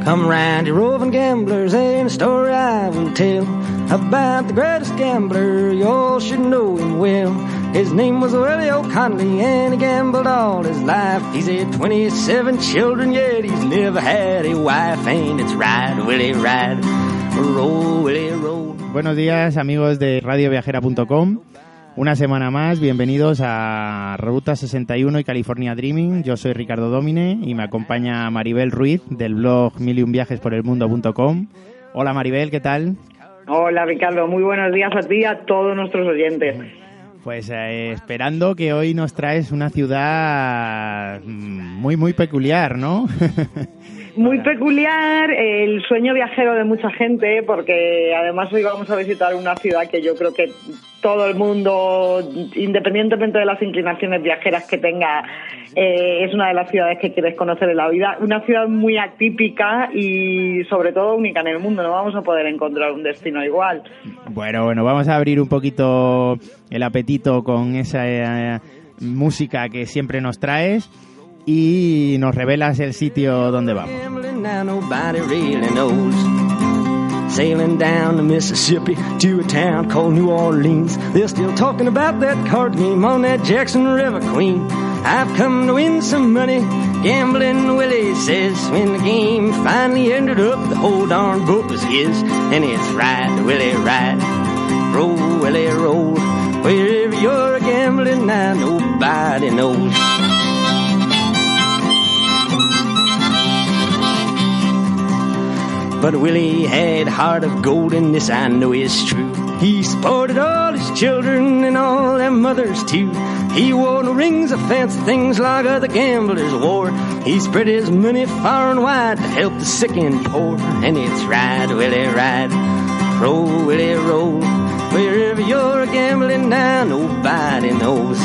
Come round to roving gamblers and a story I will tell about the greatest gambler, you all should know him well. His name was Willie O'Connelly and he gambled all his life. He's had 27 children yet he's never had a wife. And it's ride, Willie, ride, roll, Willie, roll. Buenos días amigos de radioviajera.com. Una semana más, bienvenidos a Ruta 61 y California Dreaming. Yo soy Ricardo Domine y me acompaña Maribel Ruiz del blog miliunviajesporelmundo.com. Hola Maribel, ¿qué tal? Hola Ricardo, muy buenos días a ti y a todos nuestros oyentes. Pues esperando que hoy nos traes una ciudad muy peculiar, ¿no? Muy peculiar, el sueño viajero de mucha gente, porque además hoy vamos a visitar una ciudad que yo creo que todo el mundo, independientemente de las inclinaciones viajeras que tenga, es una de las ciudades que quieres conocer en la vida. Una ciudad muy atípica y sobre todo única en el mundo, no vamos a poder encontrar un destino igual. Bueno, vamos a abrir un poquito el apetito con esa música que siempre nos traes. Y nos revelas el sitio donde vamos. Sailing down the Mississippi to a town called New Orleans. They're still talking about that card game on that Jackson River Queen. I've come to win some money, gambling Willie says. When the game finally ended up, the whole darn book was his. And it's ride, Willie, ride, roll, Willie, roll. Wherever you're gambling now, nobody knows. But Willie had heart of gold, and this I know is true. He supported all his children and all their mothers too. He wore no rings or fancy things like other gamblers wore. He spread his money far and wide to help the sick and poor. And it's ride, Willie, ride, roll, Willie, roll. Wherever you're gambling now, nobody knows.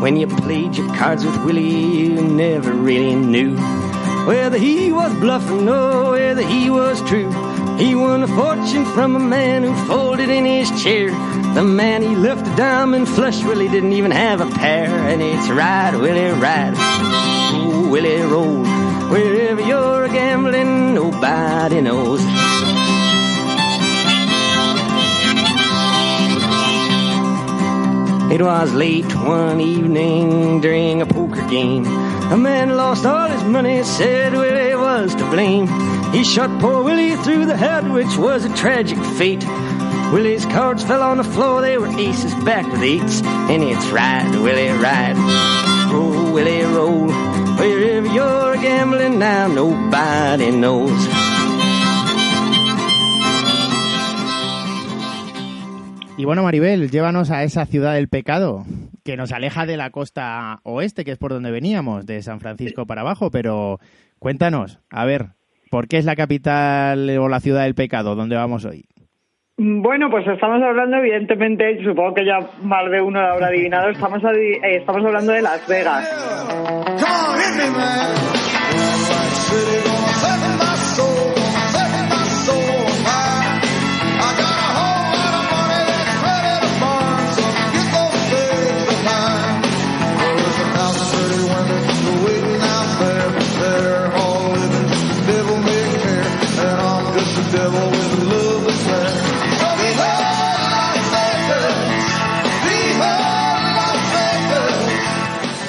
When you played your cards with Willie, you never really knew whether he was bluffing or whether he was true. He won a fortune from a man who folded in his chair. The man he left a diamond flush, Willie didn't even have a pair. And it's ride, Willie, ride, roll, Willie, roll. Wherever you're gambling, nobody knows. It was late one evening during a poker game. A man lost all his money, said Willie was to blame. He shot poor Willie through the head, which was a tragic fate. Willie's cards fell on the floor, they were aces back with eights. And it's ride, Willie, ride, roll, Willie, roll. Wherever you're gambling now, nobody knows. Y bueno, Maribel, llévanos a esa ciudad del pecado, que nos aleja de la costa oeste, que es por donde veníamos, de San Francisco para abajo, pero cuéntanos, a ver, ¿por qué es la capital o la ciudad del pecado donde vamos hoy? Bueno, pues estamos hablando, evidentemente, supongo que ya más de uno lo habrá adivinado, estamos hablando de Las Vegas.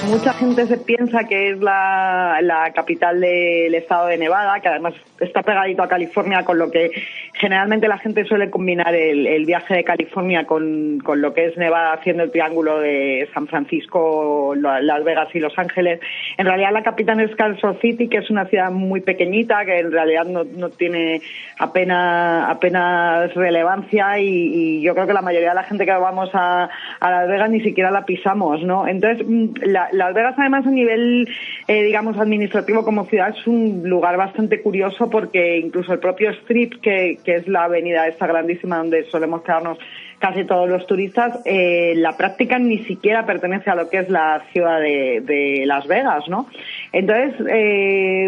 Mucha gente se piensa que es la capital del estado de Nevada, que además está pegadito a California, con lo que generalmente la gente suele combinar el viaje de California con lo que es Nevada, haciendo el triángulo de San Francisco, Las Vegas y Los Ángeles. En realidad la capital es Kansas City, que es una ciudad muy pequeñita, que en realidad no tiene apenas relevancia y yo creo que la mayoría de la gente que vamos a Las Vegas ni siquiera la pisamos, ¿no? Entonces, Las Vegas además a nivel, digamos, administrativo como ciudad es un lugar bastante curioso porque incluso el propio Strip, que es la avenida esta grandísima donde solemos quedarnos casi todos los turistas, la práctica ni siquiera pertenece a lo que es la ciudad de Las Vegas, ¿no? Entonces,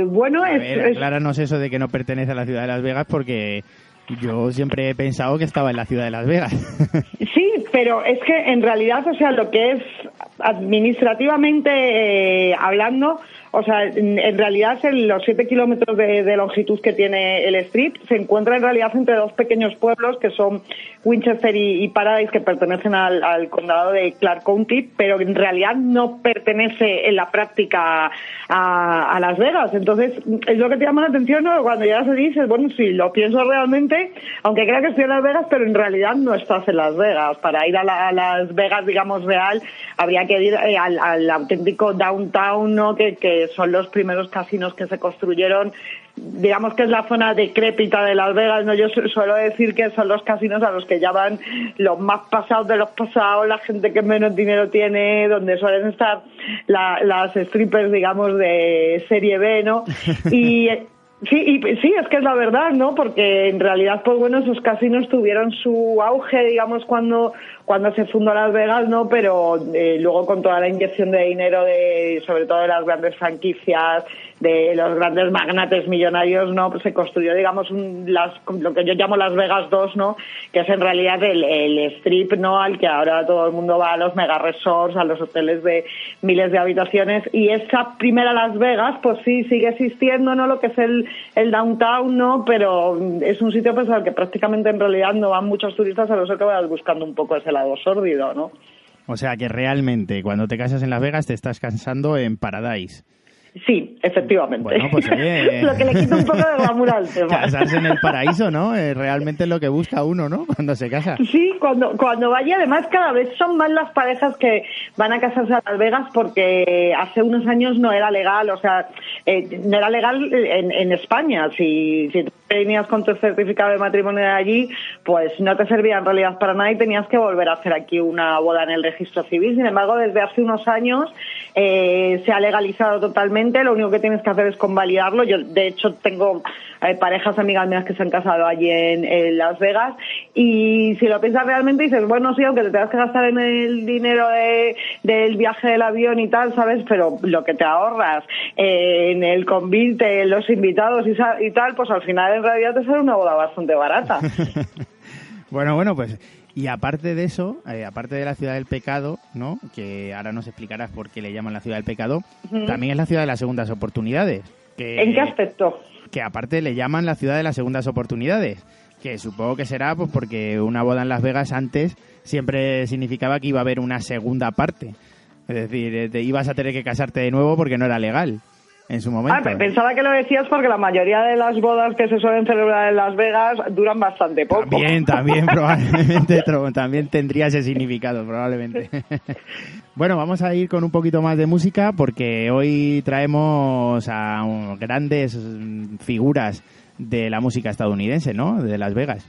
bueno, acláranos eso de que no pertenece a la ciudad de Las Vegas porque Yo siempre he pensado que estaba en la ciudad de Las Vegas. Sí, pero es que en realidad, o sea, lo que es administrativamente hablando, o sea, en realidad los 7 kilómetros de longitud que tiene el Strip se encuentra en realidad entre dos pequeños pueblos que son Winchester y Paradise, que pertenecen al condado de Clark County, pero en realidad no pertenece en la práctica a Las Vegas. Entonces, es lo que te llama la atención, ¿no? Cuando llegas allí dices, bueno, si lo pienso realmente, aunque crea que estoy en Las Vegas, pero en realidad no estás en Las Vegas. Para ir a Las Vegas, digamos, real, habría que ir al auténtico downtown, ¿no? Que son los primeros casinos que se construyeron, digamos que es la zona decrépita de Las Vegas, ¿no? Yo suelo decir que son los casinos a los que ya van los más pasados de los pasados, la gente que menos dinero tiene, donde suelen estar las strippers, digamos, de serie B, ¿no? Y sí, es que es la verdad, ¿no? Porque en realidad, pues bueno, esos casinos tuvieron su auge, digamos, cuando se fundó Las Vegas, ¿no? Pero luego con toda la inyección de dinero sobre todo de las grandes franquicias, de los grandes magnates millonarios, ¿no? Pues se construyó, digamos, lo que yo llamo Las Vegas 2, ¿no? Que es en realidad el strip, ¿no? Al que ahora todo el mundo va, a los mega resorts, a los hoteles de miles de habitaciones. Y esa primera Las Vegas, pues sí, sigue existiendo, ¿no? Lo que es el downtown, ¿no? Pero es un sitio pues al que prácticamente en realidad no van muchos turistas, a no ser que vayas buscando un poco ese lado sórdido, ¿no? O sea que realmente cuando te casas en Las Vegas te estás casando en Paradise. Sí, efectivamente. Bueno, pues oye, lo que le quita un poco de glamour al tema. Casarse en el paraíso, ¿no? Realmente es lo que busca uno, ¿no? Cuando se casa. Sí, cuando vaya, además cada vez son más las parejas que van a casarse a Las Vegas, porque hace unos años no era legal, o sea, no era legal en España. Si tú venías con tu certificado de matrimonio de allí, pues no te servía en realidad para nada y tenías que volver a hacer aquí una boda en el registro civil. Sin embargo, desde hace unos años se ha legalizado totalmente. Lo único que tienes que hacer es convalidarlo. Yo, de hecho, tengo parejas amigas mías que se han casado allí en Las Vegas, y si lo piensas realmente dices, bueno, sí, aunque te tengas que gastar en el dinero del viaje del avión y tal, ¿sabes? Pero lo que te ahorras en el convite, en los invitados y tal, pues al final en realidad te sale una boda bastante barata. Bueno, pues... Y aparte de eso, aparte de la ciudad del pecado, ¿no? Que ahora nos explicarás por qué le llaman la ciudad del pecado, también es la ciudad de las segundas oportunidades. ¿En qué aspecto? Que aparte le llaman la ciudad de las segundas oportunidades, que supongo que será pues porque una boda en Las Vegas antes siempre significaba que iba a haber una segunda parte. Es decir, te ibas a tener que casarte de nuevo porque no era legal en su momento. Pensaba que lo decías porque la mayoría de las bodas que se suelen celebrar en Las Vegas duran bastante poco. También probablemente también tendría ese significado, probablemente. Bueno, vamos a ir con un poquito más de música porque hoy traemos a grandes figuras de la música estadounidense, ¿no? De Las Vegas.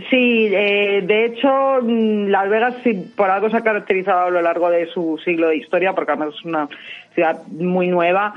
Sí, de hecho, Las Vegas sí, por algo se ha caracterizado a lo largo de su siglo de historia, porque además es una ciudad muy nueva,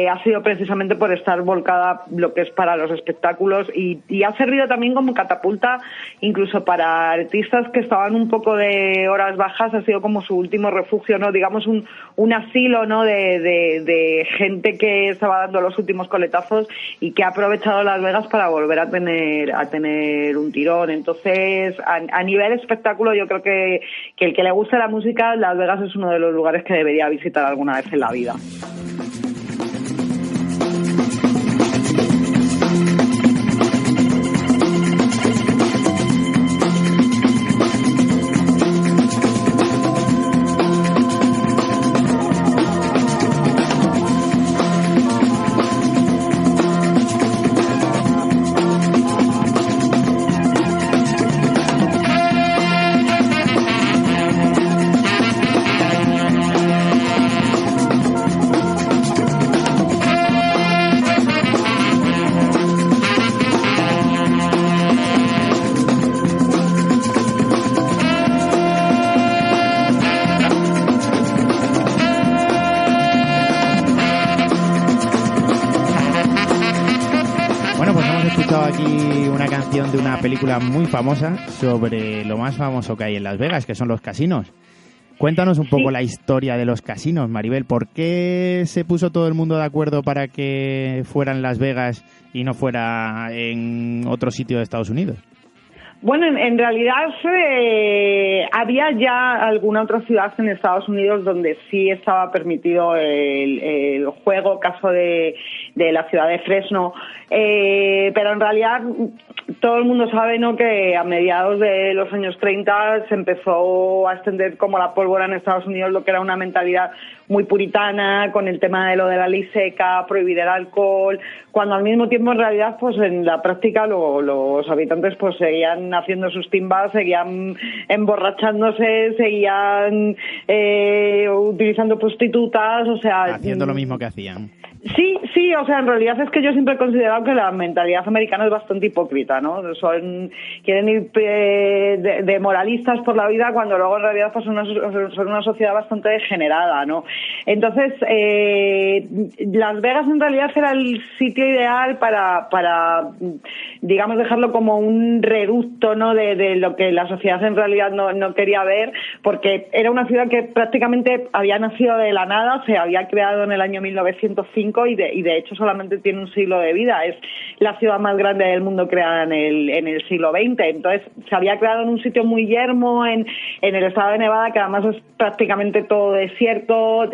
ha sido precisamente por estar volcada lo que es para los espectáculos y ha servido también como catapulta incluso para artistas que estaban un poco de horas bajas. Ha sido como su último refugio, ¿no? Digamos un asilo, ¿no? de gente que estaba dando los últimos coletazos y que ha aprovechado Las Vegas para volver a tener un tirón. Entonces, a nivel espectáculo, yo creo que el que le guste la música, Las Vegas es uno de los lugares que debería visitar alguna vez en la vida. De una película muy famosa sobre lo más famoso que hay en Las Vegas, que son los casinos. Cuéntanos un poco la historia de los casinos, Maribel. ¿Por qué se puso todo el mundo de acuerdo para que fuera en Las Vegas y no fuera en otro sitio de Estados Unidos? Bueno, en realidad había ya alguna otra ciudad en Estados Unidos donde sí estaba permitido el juego, caso de la ciudad de Fresno, pero en realidad todo el mundo sabe, ¿no?, que a mediados de los años 30 se empezó a extender como la pólvora en Estados Unidos lo que era una mentalidad muy puritana, con el tema de lo de la ley seca, prohibir el alcohol, cuando al mismo tiempo en realidad pues en la práctica los habitantes pues seguían haciendo sus timbas, seguían emborrachándose, seguían utilizando prostitutas, o sea... Haciendo lo mismo que hacían. Sí, o sea, en realidad es que yo siempre he considerado que la mentalidad americana es bastante hipócrita, ¿no? Quieren ir de moralistas por la vida cuando luego en realidad pues son una sociedad bastante degenerada, ¿no? Entonces, Las Vegas en realidad era el sitio ideal para digamos, dejarlo como un reducto, ¿no?, de lo que la sociedad en realidad no quería ver, porque era una ciudad que prácticamente había nacido de la nada, se había creado en el año 1905 y de hecho solamente tiene un siglo de vida. Es la ciudad más grande del mundo creada en el siglo XX. Entonces se había creado en un sitio muy yermo en el estado de Nevada, que además es prácticamente todo desierto.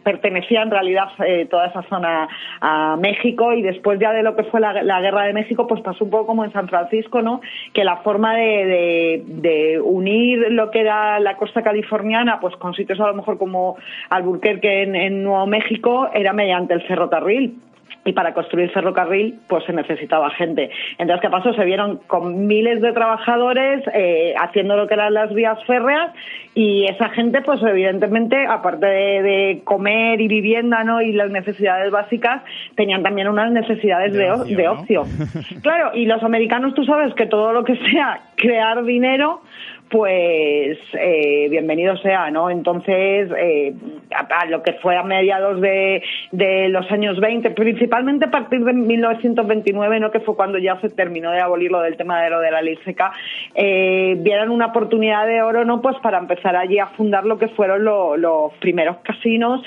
Pertenecía en realidad toda esa zona a México, y después ya de lo que fue la guerra de México pues pasó un poco como en San Francisco, ¿no?, que la forma de unir lo que era la costa californiana pues con sitios a lo mejor como Albuquerque en Nuevo México era mediante el ferrocarril. Y para construir ferrocarril, pues se necesitaba gente. Entonces, ¿qué pasó? Se vieron con miles de trabajadores haciendo lo que eran las vías férreas, y esa gente, pues evidentemente, aparte de comer y vivienda, ¿no?, y las necesidades básicas, tenían también unas necesidades de ocio. Claro, y los americanos, tú sabes que todo lo que sea crear dinero, pues bienvenido sea, ¿no? Entonces, a lo que fue a mediados de los años 20, principalmente a partir de 1929, ¿no?, que fue cuando ya se terminó de abolir lo del tema de lo de la ley seca, vieron una oportunidad de oro, ¿no?, pues para empezar allí a fundar lo que fueron los primeros casinos.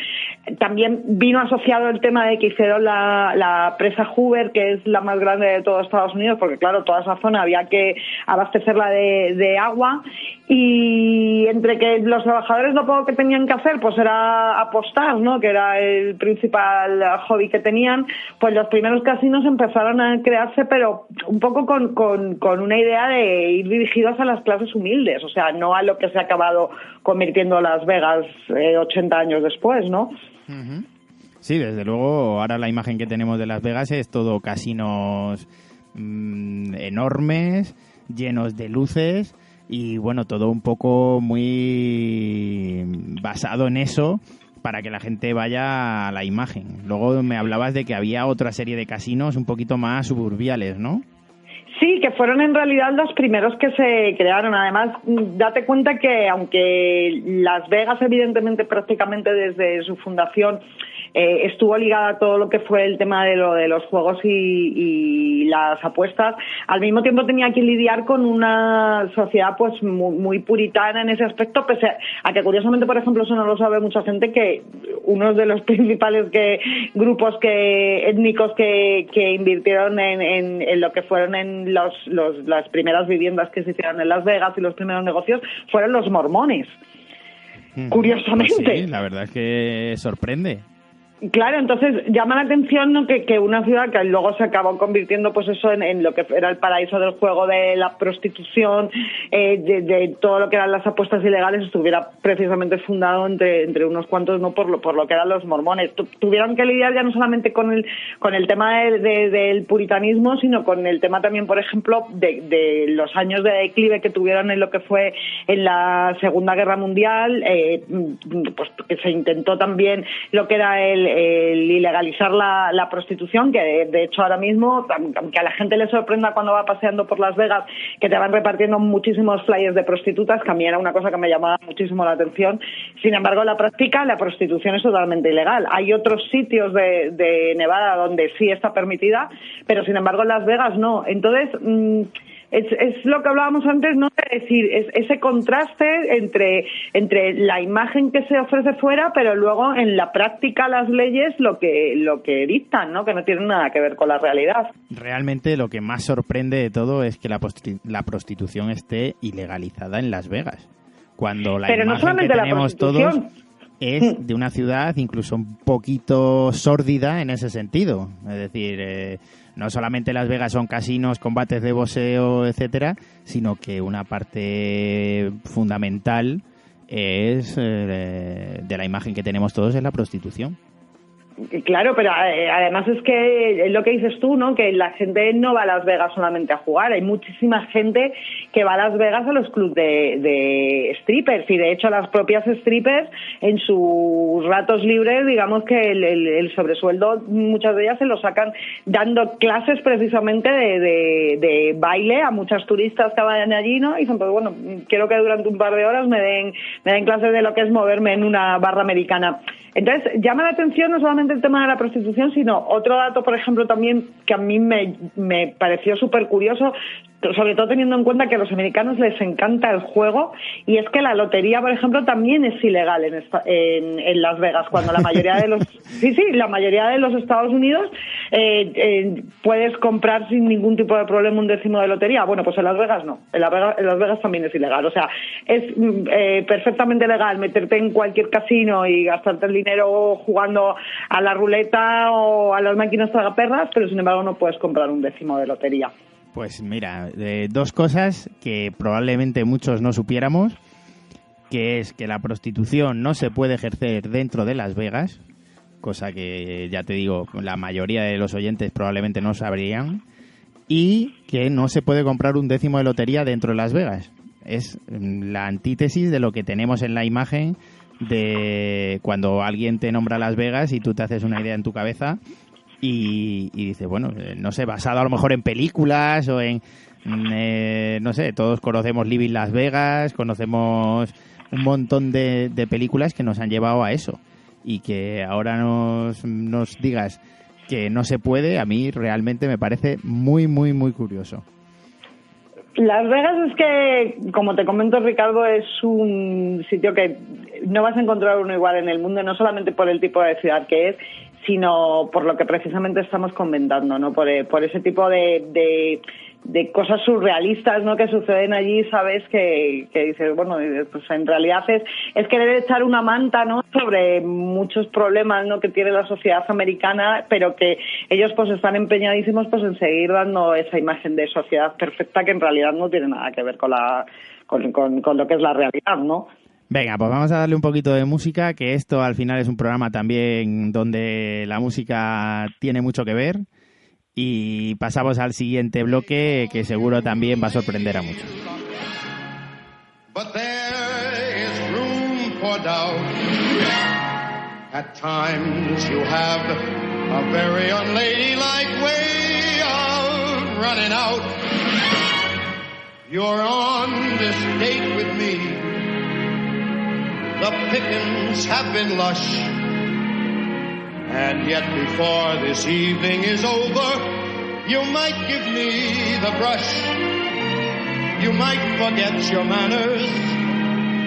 También vino asociado el tema de que hicieron la presa Hoover, que es la más grande de todo Estados Unidos, porque claro, toda esa zona había que abastecerla de agua, y entre que los trabajadores lo poco que tenían que hacer pues era apostar, ¿no?, que era el principal hobby que tenían, pues los primeros casinos empezaron a crearse, pero un poco con una idea de ir dirigidos a las clases humildes, o sea, no a lo que se ha acabado convirtiendo Las Vegas 80 años después, ¿no? Uh-huh. Sí, desde luego, ahora la imagen que tenemos de Las Vegas es todo casinos enormes, llenos de luces, y bueno, todo un poco muy basado en eso para que la gente vaya a la imagen. Luego me hablabas de que había otra serie de casinos un poquito más suburbiales, ¿no? Sí, que fueron en realidad los primeros que se crearon. Además, date cuenta que aunque Las Vegas, evidentemente, prácticamente desde su fundación estuvo ligada a todo lo que fue el tema de los juegos y las apuestas, al mismo tiempo tenía que lidiar con una sociedad pues muy puritana en ese aspecto, pese a que curiosamente, por ejemplo, eso no lo sabe mucha gente, que uno de los principales grupos étnicos que invirtieron en lo que fueron en las primeras viviendas que se hicieron en Las Vegas y los primeros negocios fueron los mormones. Curiosamente. Pues sí, la verdad es que sorprende. Claro, entonces llama la atención, ¿no?, que una ciudad que luego se acabó convirtiendo pues eso en lo que era el paraíso del juego, de la prostitución, de todo lo que eran las apuestas ilegales, estuviera precisamente fundado entre unos cuantos, no por lo que eran los mormones. Tuvieron que lidiar ya no solamente con el tema del puritanismo, sino con el tema también, por ejemplo, de los años de declive que tuvieron en lo que fue en la Segunda Guerra Mundial, pues que se intentó también lo que era el ilegalizar la prostitución, que de hecho ahora mismo, aunque a la gente le sorprenda cuando va paseando por Las Vegas, que te van repartiendo muchísimos flyers de prostitutas, que a mí era una cosa que me llamaba muchísimo la atención. Sin embargo, en la práctica, la prostitución es totalmente ilegal. Hay otros sitios de Nevada donde sí está permitida, pero sin embargo en Las Vegas no. Entonces, es lo que hablábamos antes, ¿no? Es decir, ese contraste entre la imagen que se ofrece fuera, pero luego en la práctica las leyes lo que dictan, ¿no? Que no tienen nada que ver con la realidad. Realmente lo que más sorprende de todo es que la prostitución esté ilegalizada en Las Vegas, cuando la pero imagen no que tenemos todos es de una ciudad incluso un poquito sórdida en ese sentido. Es decir, no solamente Las Vegas son casinos, combates de boxeo, etcétera, sino que una parte fundamental es de la imagen que tenemos todos es la prostitución. Claro, pero además es que es lo que dices tú, ¿no? Que la gente no va a Las Vegas solamente a jugar. Hay muchísima gente que va a Las Vegas a los clubs de strippers, y de hecho las propias strippers en sus ratos libres, digamos que el sobresueldo muchas de ellas se lo sacan dando clases precisamente de baile a muchas turistas que vayan allí, ¿no? Y dicen, pues bueno, quiero que durante un par de horas me den clases de lo que es moverme en una barra americana. Entonces, llama la atención no solamente el tema de la prostitución, sino otro dato, por ejemplo, también que a mí me pareció súper curioso, sobre todo teniendo en cuenta que a los americanos les encanta el juego, y es que la lotería, por ejemplo, también es ilegal en Las Vegas, cuando la mayoría de los la mayoría de los Estados Unidos puedes comprar sin ningún tipo de problema un décimo de lotería. Bueno, pues en Las Vegas no, en Las Vegas también es ilegal. O sea, es perfectamente legal meterte en cualquier casino y gastarte el dinero jugando a la ruleta o a las máquinas tragaperras, pero sin embargo no puedes comprar un décimo de lotería. Pues mira, dos cosas que probablemente muchos no supiéramos, que es que la prostitución no se puede ejercer dentro de Las Vegas, cosa que, ya te digo, la mayoría de los oyentes probablemente no sabrían, y que no se puede comprar un décimo de lotería dentro de Las Vegas. Es la antítesis de lo que tenemos en la imagen de cuando alguien te nombra Las Vegas y tú te haces una idea en tu cabeza y dices, bueno, no sé, basado a lo mejor en películas o en, no sé, todos conocemos Living Las Vegas, conocemos un montón de películas que nos han llevado a eso, y que ahora nos digas que no se puede, a mí realmente me parece muy, muy, muy curioso. Las Vegas es que, como te comento, Ricardo, es un sitio que no vas a encontrar uno igual en el mundo, no solamente por el tipo de ciudad que es, sino por lo que precisamente estamos comentando, ¿no? Por ese tipo de cosas surrealistas, ¿no? Que suceden allí, sabes, que dices, bueno, pues en realidad es querer echar una manta, ¿no? Sobre muchos problemas, ¿no? Que tiene la sociedad americana, pero que ellos pues están empeñadísimos pues en seguir dando esa imagen de sociedad perfecta que en realidad no tiene nada que ver con lo que es la realidad, ¿no? Venga, pues vamos a darle un poquito de música, que esto al final es un programa también donde la música tiene mucho que ver, y pasamos al siguiente bloque que seguro también va a sorprender a muchos. But there is room for doubt. At times you have a very unladylike way of running out. You're on this date with me. The pickings have been lush, and yet before this evening is over, you might give me the brush. You might forget your manners,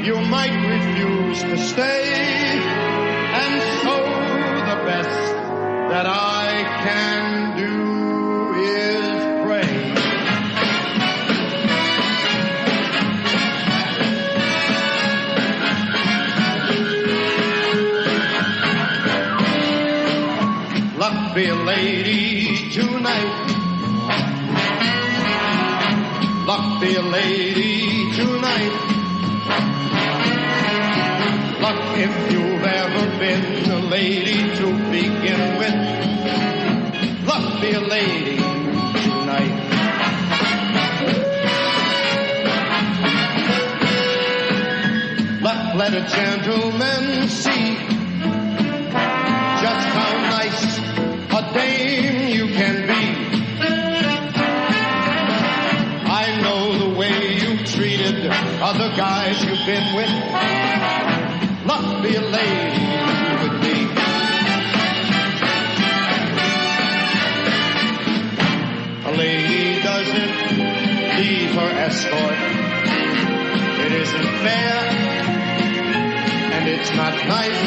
you might refuse to stay, and so the best that I can do is pray. Luck be a lady tonight. Luck be a lady tonight. Luck if you've ever been a lady to begin with. Luck be a lady tonight. Luck let a gentleman see just how nice a dame you can be. I know the way you've treated other guys you've been with. Luck be a lady with me. A lady doesn't leave not nice.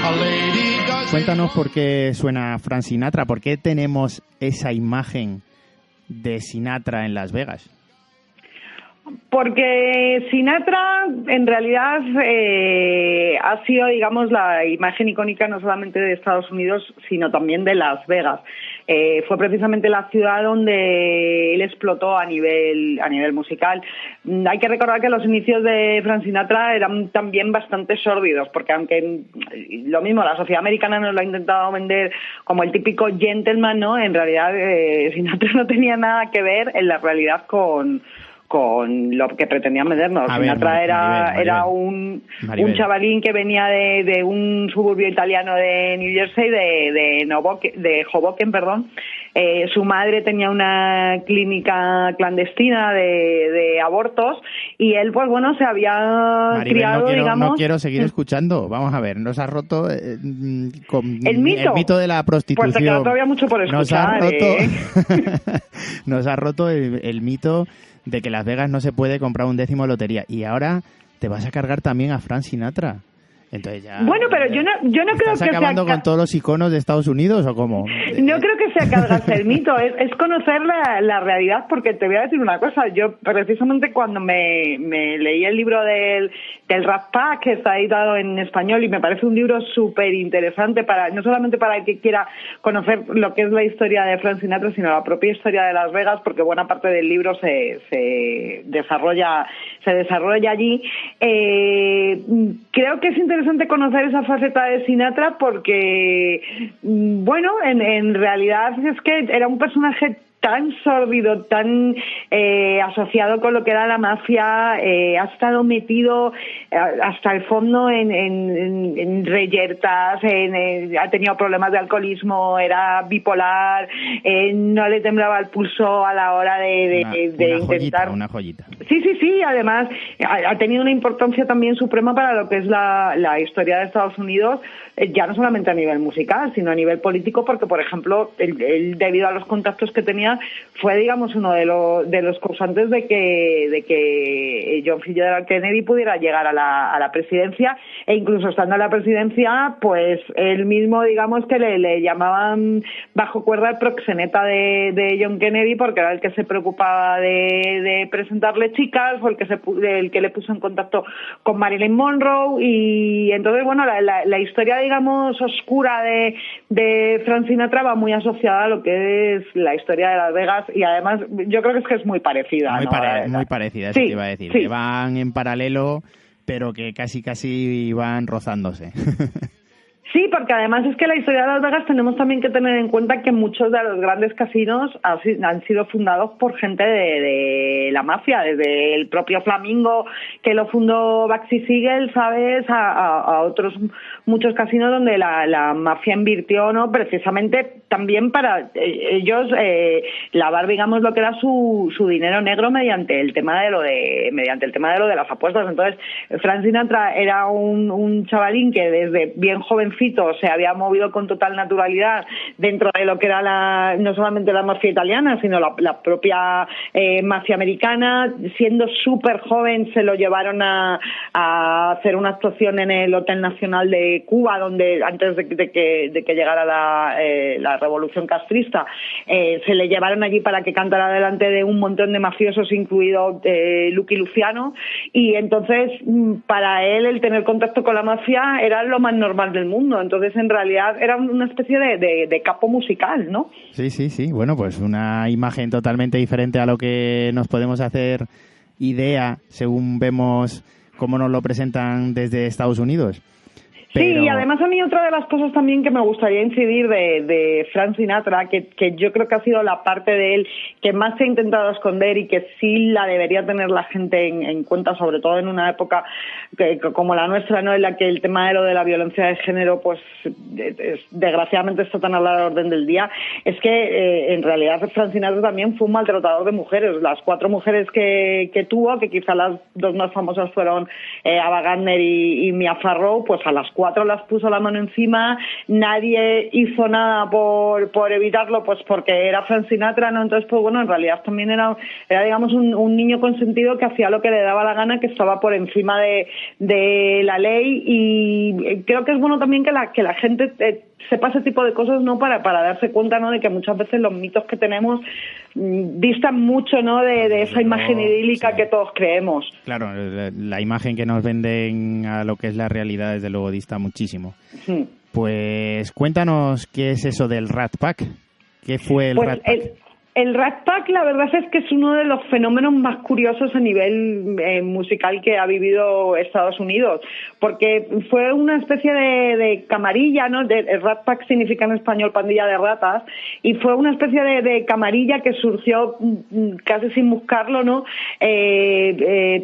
A lady doesn't... Cuéntanos por qué suena Frank Sinatra, por qué tenemos esa imagen de Sinatra en Las Vegas. Porque Sinatra en realidad ha sido, digamos, la imagen icónica no solamente de Estados Unidos, sino también de Las Vegas. Fue precisamente la ciudad donde él explotó a nivel musical. Hay que recordar que los inicios de Frank Sinatra eran también bastante sórdidos, porque aunque lo mismo la sociedad americana nos lo ha intentado vender como el típico gentleman, ¿no? En realidad Sinatra no tenía nada que ver en la realidad con lo que pretendían vendernos. Sinatra era un chavalín que venía de un suburbio italiano de New Jersey, de Hoboken, perdón. Su madre tenía una clínica clandestina de abortos y él, pues bueno, se había criado, no quiero seguir escuchando. Vamos a ver, nos ha roto con el mito de la prostitución. Pues te queda todavía mucho por escuchar. Nos ha roto el mito de que Las Vegas no se puede comprar un décimo de lotería. Y ahora te vas a cargar también a Frank Sinatra. Entonces ya... Bueno, pero yo no creo que ¿estás acabando con todos los iconos de Estados Unidos o cómo? No creo que sea cargarse el mito, es conocer la realidad, porque te voy a decir una cosa. Yo precisamente cuando me leí el libro del Rat Pack, que está editado en español, y me parece un libro súper interesante, no solamente para el que quiera conocer lo que es la historia de Frank Sinatra, sino la propia historia de Las Vegas, porque buena parte del libro se desarrolla allí. Creo que es interesante conocer esa faceta de Sinatra porque, bueno, en realidad es que era un personaje tan sórdido, tan asociado con lo que era la mafia, ha estado metido hasta el fondo en reyertas, ha tenido problemas de alcoholismo, era bipolar, no le temblaba el pulso a la hora de intentar... Una joyita. Sí, además ha tenido una importancia también suprema para lo que es la historia de Estados Unidos, ya no solamente a nivel musical, sino a nivel político, porque, por ejemplo, él debido a los contactos que tenía, fue, digamos, uno de los causantes de que John F. Kennedy pudiera llegar a la presidencia, e incluso estando en la presidencia, pues él mismo, digamos, que le llamaban bajo cuerda el proxeneta de John Kennedy, porque era el que se preocupaba de presentarle chicas, fue el que le puso en contacto con Marilyn Monroe, y entonces, bueno, la historia, digamos, oscura de Frank Sinatra va muy asociada a lo que es la historia de Las Vegas, y además yo creo que es muy parecida. Muy parecida, eso te iba a decir. Sí. Que van en paralelo, pero que casi van rozándose. Sí, porque además es que la historia de Las Vegas tenemos también que tener en cuenta que muchos de los grandes casinos han sido fundados por gente de la mafia, desde el propio Flamingo, que lo fundó Bugsy Siegel, ¿sabes?, a otros muchos casinos donde la mafia invirtió, ¿no?, precisamente también para ellos lavar, digamos, lo que era su dinero negro mediante el tema de lo de las apuestas. Entonces, Frank Sinatra era un chavalín que desde bien jovencito se había movido con total naturalidad dentro de lo que era no solamente la mafia italiana, sino la propia mafia americana. Siendo súper joven se lo llevaron a hacer una actuación en el Hotel Nacional de Cuba, donde antes de que llegara la revolución castrista, se le llevaron allí para que cantara delante de un montón de mafiosos, incluido Lucky Luciano, y entonces para él el tener contacto con la mafia era lo más normal del mundo. Entonces, en realidad, era una especie de capo musical, ¿no? Sí. Bueno, pues una imagen totalmente diferente a lo que nos podemos hacer idea según vemos cómo nos lo presentan desde Estados Unidos. Pero... Sí, y además a mí otra de las cosas también que me gustaría incidir de Frank Sinatra, que yo creo que ha sido la parte de él que más se ha intentado esconder y que sí la debería tener la gente en cuenta, sobre todo en una época como la nuestra, ¿no?, en la que el tema de la violencia de género, pues desgraciadamente está tan a la orden del día, es que en realidad Frank Sinatra también fue un maltratador de mujeres. Las 4 mujeres que tuvo, que quizá las 2 más famosas fueron Ava Gardner y Mia Farrow, pues a las 4 4 las puso la mano encima, nadie hizo nada por evitarlo, pues porque era Frank Sinatra, ¿no? Entonces, pues bueno, en realidad también era digamos, un niño consentido que hacía lo que le daba la gana, que estaba por encima de la ley, y creo que es bueno también que la gente sepa ese tipo de cosas, ¿no? Para darse cuenta, ¿no? De que muchas veces los mitos que tenemos distan mucho, ¿no? De esa imagen idílica, sí, que todos creemos. Claro, la imagen que nos venden a lo que es la realidad, desde luego, dista muchísimo. Sí. Pues cuéntanos qué es eso del Rat Pack. ¿Qué fue el Rat Pack? El Rat Pack, la verdad es que es uno de los fenómenos más curiosos a nivel musical que ha vivido Estados Unidos, porque fue una especie de camarilla, ¿no? El Rat Pack significa en español pandilla de ratas, y fue una especie de camarilla que surgió casi sin buscarlo, ¿no?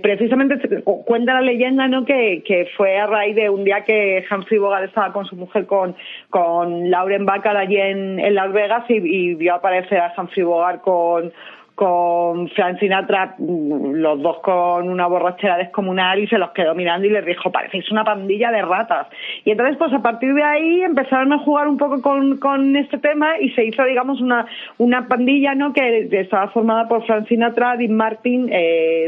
Precisamente cuenta la leyenda, ¿no? Que fue a raíz de un día que Humphrey Bogart estaba con su mujer, con Lauren Bacall allí en Las Vegas, y vio aparecer a Humphrey Bogart con Frank Sinatra, los dos con una borrachera descomunal, y se los quedó mirando y les dijo: parecéis una pandilla de ratas. Y entonces, pues a partir de ahí empezaron a jugar un poco con este tema, y se hizo, digamos, una pandilla, ¿no? Que estaba formada por Frank Sinatra, Dean Martin,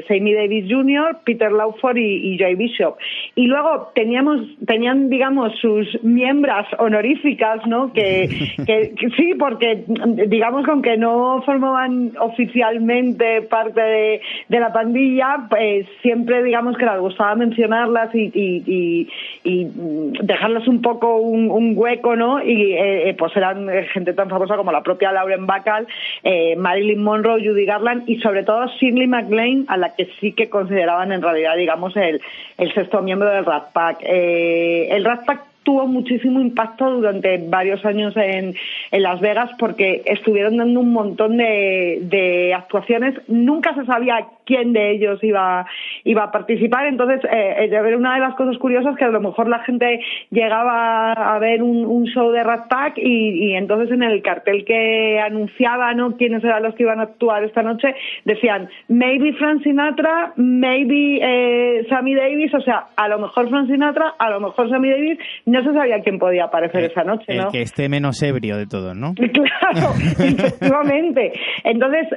Sammy Davis Jr., Peter Lawford y Joy Bishop. Y luego tenían, digamos, sus miembros honoríficas, ¿no? Que sí, porque, digamos, con que no formaban oficialmente parte de la pandilla, pues siempre, digamos, que les gustaba mencionarlas y dejarles un poco un hueco, ¿no? Y pues eran gente tan famosa como la propia Lauren Bacall, Marilyn Monroe, Judy Garland y sobre todo Shirley MacLaine, a la que sí que consideraban en realidad, digamos, el sexto miembro del Rat Pack. El Rat Pack tuvo muchísimo impacto durante varios años en Las Vegas, porque estuvieron dando un montón de actuaciones. Nunca se sabía quién de ellos iba a participar. Entonces, era una de las cosas curiosas, que a lo mejor la gente llegaba a ver un show de Rat Pack y entonces en el cartel que anunciaba, ¿no?, quiénes eran los que iban a actuar esta noche, decían maybe Frank Sinatra, maybe Sammy Davis. O sea, a lo mejor Frank Sinatra, a lo mejor Sammy Davis. No se sabía quién podía aparecer esa noche, ¿no? El que esté menos ebrio de todos, ¿no? Claro, efectivamente. Entonces,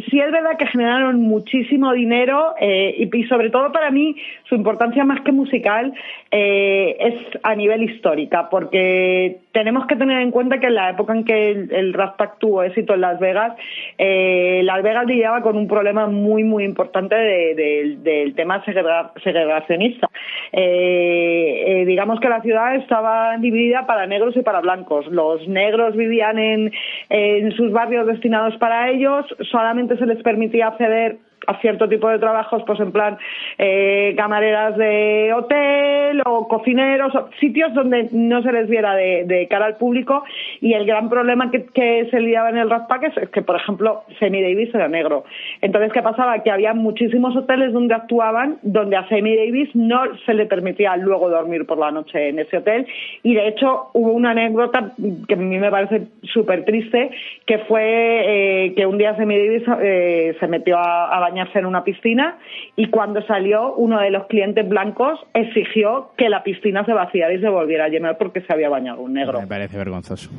sí es verdad que generaron muchísimo dinero, y sobre todo para mí su importancia, más que musical, es a nivel histórica, porque tenemos que tener en cuenta que en la época en que el Rat Pack tuvo éxito en Las Vegas lidiaba con un problema muy, muy importante del tema segregacionista. Digamos que la ciudad estaba dividida para negros y para blancos. Los negros vivían en sus barrios destinados para ellos, solamente se les permitía acceder a cierto tipo de trabajos, pues en plan camareras de hotel o cocineros, o sitios donde no se les viera de cara al público. Y el gran problema que se lidiaba en el Rat Pack es que, por ejemplo, Sammy Davis era negro. Entonces, ¿qué pasaba? Que había muchísimos hoteles donde actuaban, donde a Sammy Davis no se le permitía luego dormir por la noche en ese hotel. Y de hecho hubo una anécdota que a mí me parece súper triste, que fue que un día Sammy Davis se metió a bañarse en una piscina, y cuando salió, uno de los clientes blancos exigió que la piscina se vaciara y se volviera a llenar porque se había bañado un negro. Me parece vergonzoso.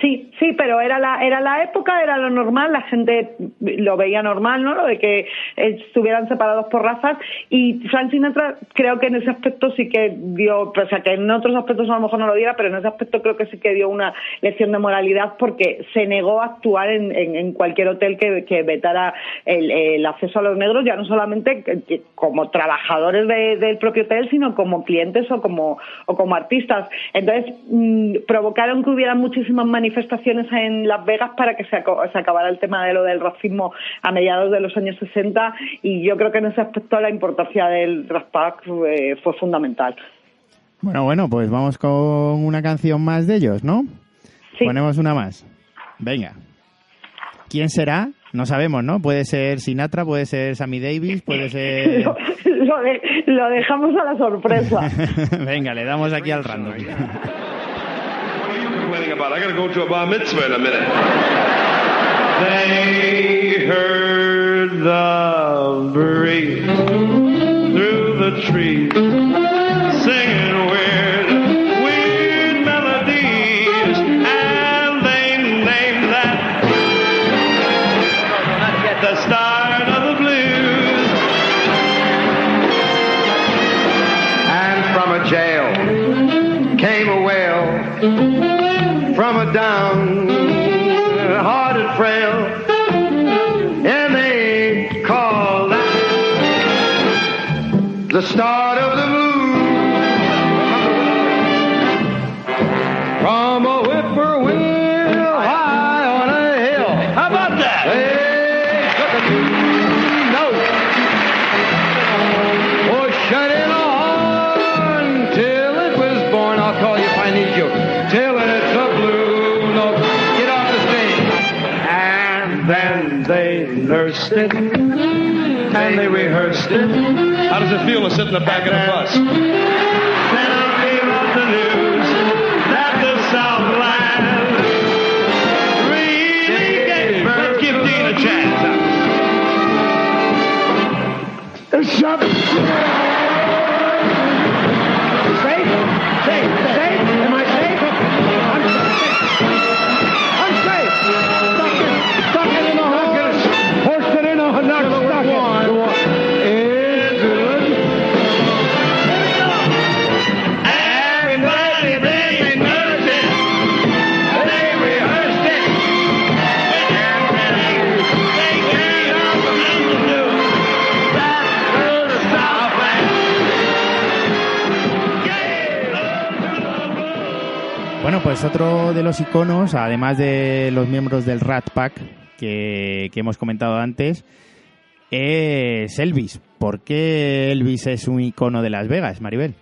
Sí, pero era la época, era lo normal, la gente lo veía normal, ¿no? Lo de que estuvieran separados por razas. Y Frank Sinatra, creo que en ese aspecto sí que dio, o sea, que en otros aspectos a lo mejor no lo diera, pero en ese aspecto creo que sí que dio una lección de moralidad, porque se negó a actuar en cualquier hotel que vetara el acceso a los negros, ya no solamente como trabajadores del propio hotel, sino como clientes o como artistas. Entonces, provocaron que hubiera muchísimas manifestaciones en Las Vegas para que se acabara el tema de lo del racismo a mediados de los años 60, y yo creo que en ese aspecto la importancia del Rat Pack fue fundamental. Bueno, pues vamos con una canción más de ellos, ¿no? Sí. Ponemos una más. Venga. ¿Quién será? No sabemos, ¿no? Puede ser Sinatra, puede ser Sammy Davis, puede ser... lo dejamos a la sorpresa. Venga, le damos aquí al random. About. I gotta go to a bar mitzvah in a minute. They heard the breeze through the trees singing weird came a wail from a down-hearted frail, and they called that the start of the moon. From a whippoorwill high on a hill. How about that? They took a note. Oh, shut in a horn till it was born. I'll call you if I need you. Till it's a blue note. Get off the stage. And then they nursed it. And they rehearsed it. How does it feel to sit in the back of the bus? Then I came up the news that the Southland really gave birth. Let's give Dean a chance. Shut up. Safe? Safe? Safe? Am I safe? I'm safe. Stuck it in the hole. Forced it in a hole. Stuck it. Everybody, they rehearsed it. They rehearsed it. And they came up the news. That's the Southland. Bueno, pues otro de los iconos, además de los miembros del Rat Pack que hemos comentado antes, es Elvis. ¿Por qué Elvis es un icono de Las Vegas, Maribel?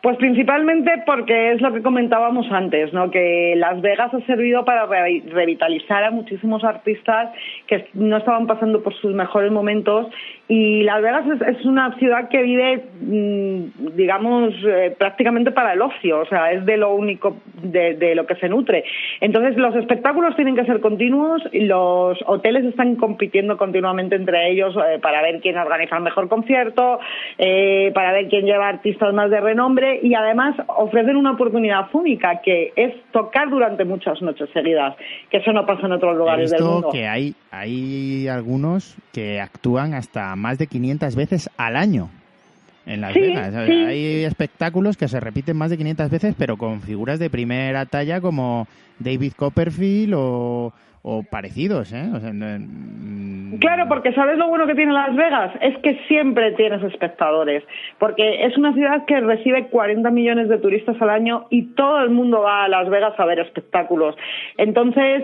Pues principalmente porque es lo que comentábamos antes, ¿no? Que Las Vegas ha servido para revitalizar a muchísimos artistas que no estaban pasando por sus mejores momentos, y Las Vegas es una ciudad que vive, digamos, prácticamente para el ocio, o sea, es de lo único de lo que se nutre. Entonces los espectáculos tienen que ser continuos, y los hoteles están compitiendo continuamente entre ellos para ver quién organiza el mejor concierto, para ver quién lleva artistas más de renombre, y además ofrecen una oportunidad única, que es tocar durante muchas noches seguidas, que eso no pasa en otros lugares del mundo. Que hay algunos que actúan hasta más de 500 veces al año en Las Vegas. Sí. Hay espectáculos que se repiten más de 500 veces, pero con figuras de primera talla como David Copperfield o parecidos, ¿eh? O sea, Claro, porque ¿sabes lo bueno que tiene Las Vegas? Es que siempre tienes espectadores, porque es una ciudad que recibe 40 millones de turistas al año y todo el mundo va a Las Vegas a ver espectáculos. Entonces,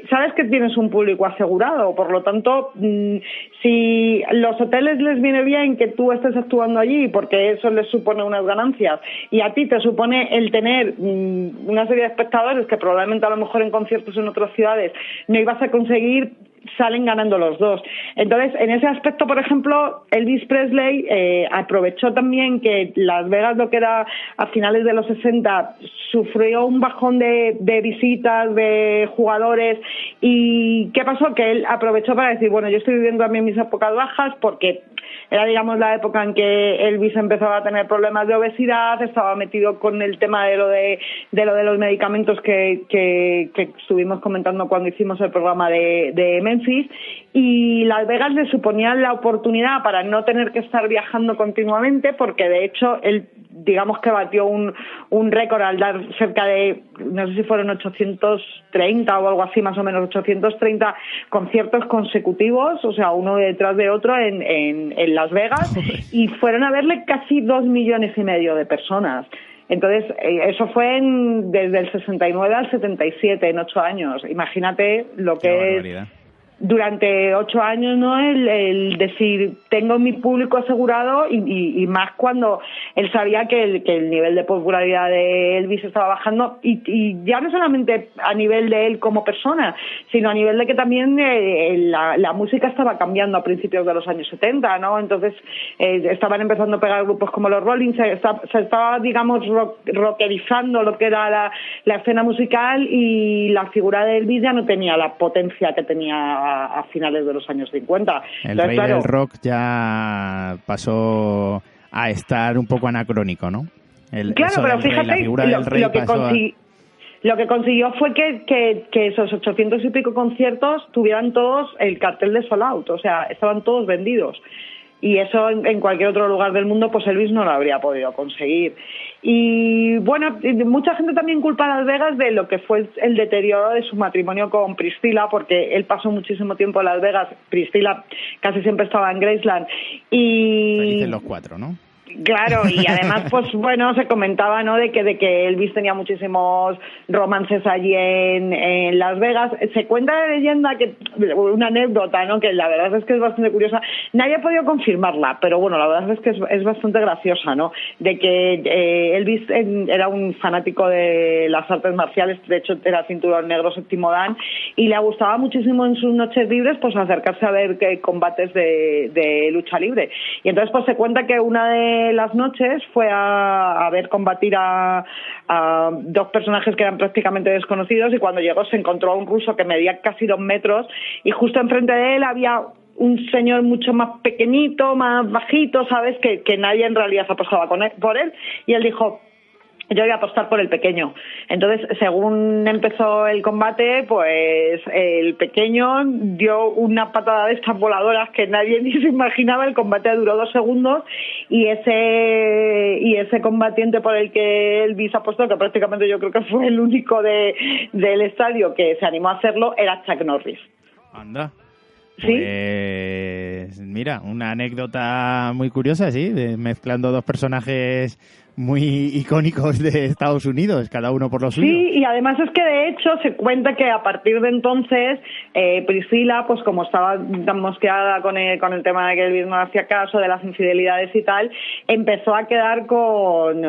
sabes que tienes un público asegurado, por lo tanto, si los hoteles les viene bien que tú estés actuando allí, porque eso les supone unas ganancias, y a ti te supone el tener una serie de espectadores que probablemente a lo mejor en conciertos en otras ciudades no ibas a conseguir, salen ganando los dos. Entonces, en ese aspecto, por ejemplo, Elvis Presley aprovechó también que Las Vegas, lo que era a finales de los 60, sufrió un bajón de visitas, de jugadores, y ¿qué pasó? Que él aprovechó para decir, bueno, yo estoy viviendo también mis épocas bajas, porque era, digamos, la época en que Elvis empezaba a tener problemas de obesidad, estaba metido con el tema de lo de los medicamentos que estuvimos comentando cuando hicimos el programa de Memphis, y Las Vegas le suponía la oportunidad para no tener que estar viajando continuamente, porque de hecho él, digamos que batió un récord al dar cerca de, no sé si fueron 830 o algo así, más o menos 830 conciertos consecutivos, o sea, uno detrás de otro en Las Vegas, y fueron a verle casi 2,5 millones de personas. Entonces, eso fue desde el 69 al 77, en 8 años. Imagínate lo que es durante 8 años, ¿no? El decir, tengo mi público asegurado, y más cuando él sabía que el nivel de popularidad de Elvis estaba bajando, y ya no solamente a nivel de él como persona, sino a nivel de que también la música estaba cambiando a principios de los años 70, ¿no? Entonces estaban empezando a pegar grupos como los Rolling, se estaba, digamos, rockerizando lo que era la escena musical, y la figura de Elvis ya no tenía la potencia que tenía a finales de los años 50. El rey del rock ya pasó a estar un poco anacrónico, ¿no? Claro, pero fíjate, lo que consiguió fue que esos 800 y pico conciertos tuvieran todos el cartel de sold out, o sea, estaban todos vendidos. Y eso en cualquier otro lugar del mundo, pues Elvis no lo habría podido conseguir. Y bueno, mucha gente también culpa a Las Vegas de lo que fue el deterioro de su matrimonio con Priscilla, porque él pasó muchísimo tiempo en Las Vegas. Priscilla casi siempre estaba en Graceland. Y felices los cuatro, ¿no? Claro, y además, pues bueno, se comentaba, ¿no?, de que Elvis tenía muchísimos romances allí en Las Vegas. Se cuenta la leyenda, que una anécdota, ¿no?, que la verdad es que es bastante curiosa. Nadie ha podido confirmarla, pero bueno, la verdad es que es bastante graciosa, ¿no?, de que Elvis era un fanático de las artes marciales. De hecho, era cinturón negro séptimo dan, y le gustaba muchísimo en sus noches libres pues acercarse a ver combates de lucha libre. Y entonces pues se cuenta que una de las noches fue a ver combatir a dos personajes que eran prácticamente desconocidos, y cuando llegó se encontró a un ruso que medía casi 2 metros, y justo enfrente de él había un señor mucho más pequeñito, más bajito, ¿sabes?, que nadie en realidad apostaba por él, y él dijo: yo voy a apostar por el pequeño. Entonces, según empezó el combate, pues el pequeño dio una patada de estas voladoras que nadie ni se imaginaba. El combate duró 2 segundos, y ese combatiente por el que Elvis apostó, que prácticamente yo creo que fue el único del estadio que se animó a hacerlo, era Chuck Norris. Anda. ¿Sí? Pues mira, una anécdota muy curiosa, sí, mezclando dos personajes muy icónicos de Estados Unidos, cada uno por lo suyo. Sí, y además es que de hecho se cuenta que a partir de entonces Priscilla, pues como estaba tan mosqueada con el tema de que Elvis no hacía caso, de las infidelidades y tal, empezó a quedar con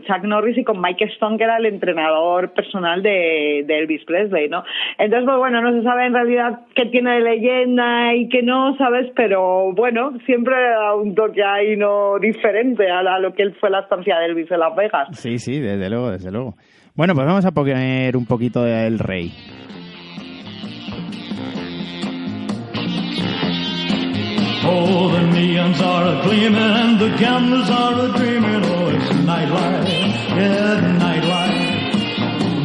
Chuck Norris y con Mike Stone, que era el entrenador personal de Elvis Presley, ¿no? Entonces, pues bueno, no se sabe en realidad qué tiene de leyenda y qué no, ¿sabes? Pero bueno, siempre da un toque ahí no diferente a lo que él fue la estancia de Elvis en Las Vegas. Sí, sí, desde luego, desde luego. Bueno, pues vamos a poner un poquito del Rey. Oh, the neons are a-gleaming and the gamblers are a-dreaming. Oh, it's nightlife, yeah, nightlife.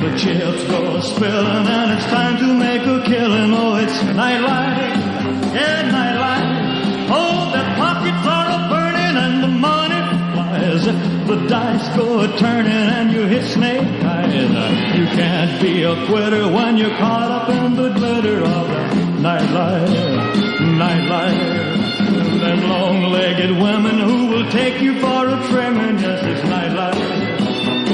The chips go spilling and it's time to make a killing. Oh, it's nightlife, yeah, nightlife. Oh, the pockets are a-burning and the money flies. The dice go a-turning and you hit snake eyes. You can't be a quitter when you're caught up in the glitter of the nightlife, nightlife. Them long-legged women who will take you for a trimming. Yes, it's nightlife,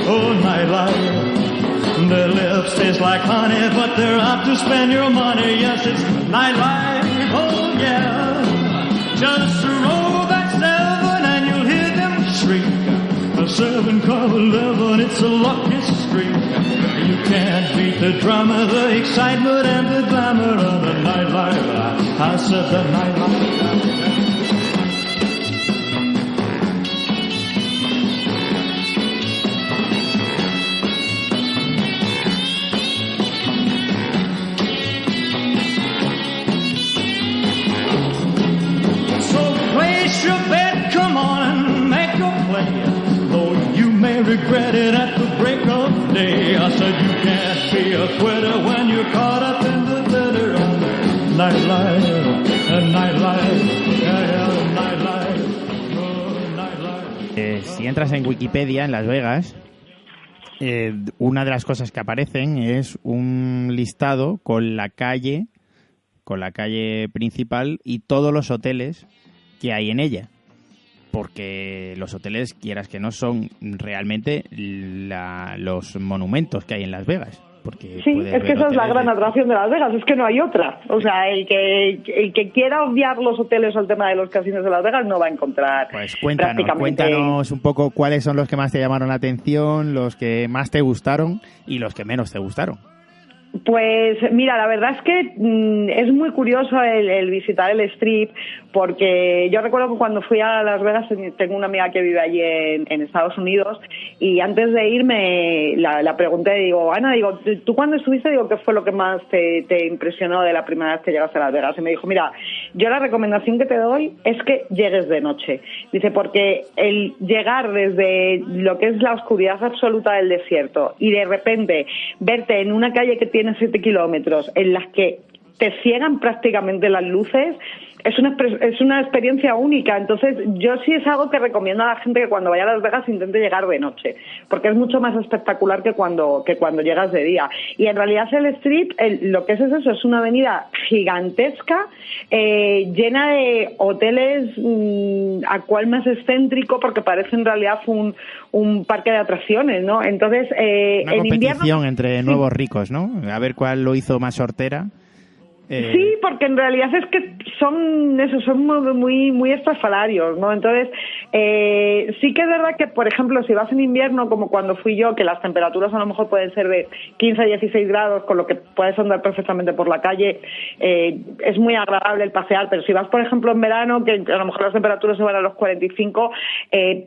oh, nightlife. Their lips taste like honey, but they're out to spend your money. Yes, it's nightlife, oh, yeah. Just roll that 7 and you'll hear them shriek. A 7 call 11, it's a lucky streak. You can't beat the drama, the excitement and the glamour of the nightlife. I said the nightlife. Regret it at the break of day. I said you can't be a quitter when you're caught up in the glitter of the nightlife, nightlife, yeah, nightlife, oh, nightlife. Si entras en Wikipedia en Las Vegas, una de las cosas que aparecen es un listado con la calle principal y todos los hoteles que hay en ella. Porque los hoteles, quieras que no, son realmente los monumentos que hay en Las Vegas. Porque sí, es que esa es la gran atracción de Las Vegas, es que no hay otra. O sea, el que quiera obviar los hoteles al tema de los casinos de Las Vegas no va a encontrar. Pues cuéntanos un poco cuáles son los que más te llamaron la atención, los que más te gustaron y los que menos te gustaron. Pues mira, la verdad es que es muy curioso el visitar el Strip, porque yo recuerdo que cuando fui a Las Vegas, tengo una amiga que vive allí en Estados Unidos, y antes de irme la pregunté, digo, Ana, digo, ¿tú cuando estuviste, digo, qué fue lo que más te impresionó de la primera vez que llegaste a Las Vegas? Y me dijo, mira, yo la recomendación que te doy es que llegues de noche. Dice, porque el llegar desde lo que es la oscuridad absoluta del desierto y de repente verte en una calle que tiene 7 kilómetros, en las que te ciegan prácticamente las luces. Es una experiencia única. Entonces, yo sí es algo que recomiendo a la gente que cuando vaya a Las Vegas intente llegar de noche, porque es mucho más espectacular que cuando llegas de día. Y en realidad el Strip, lo que es eso, es una avenida gigantesca, llena de hoteles, a cual más excéntrico, porque parece en realidad un parque de atracciones, ¿no? Entonces, una en competición invierno, entre nuevos ricos, ¿no? A ver cuál lo hizo más hortera. Sí, porque en realidad es que son muy, muy estrafalarios, ¿no? Entonces, sí que es verdad que, por ejemplo, si vas en invierno, como cuando fui yo, que las temperaturas a lo mejor pueden ser de 15 a 16 grados, con lo que puedes andar perfectamente por la calle, es muy agradable el pasear, pero si vas, por ejemplo, en verano, que a lo mejor las temperaturas se van a los 45,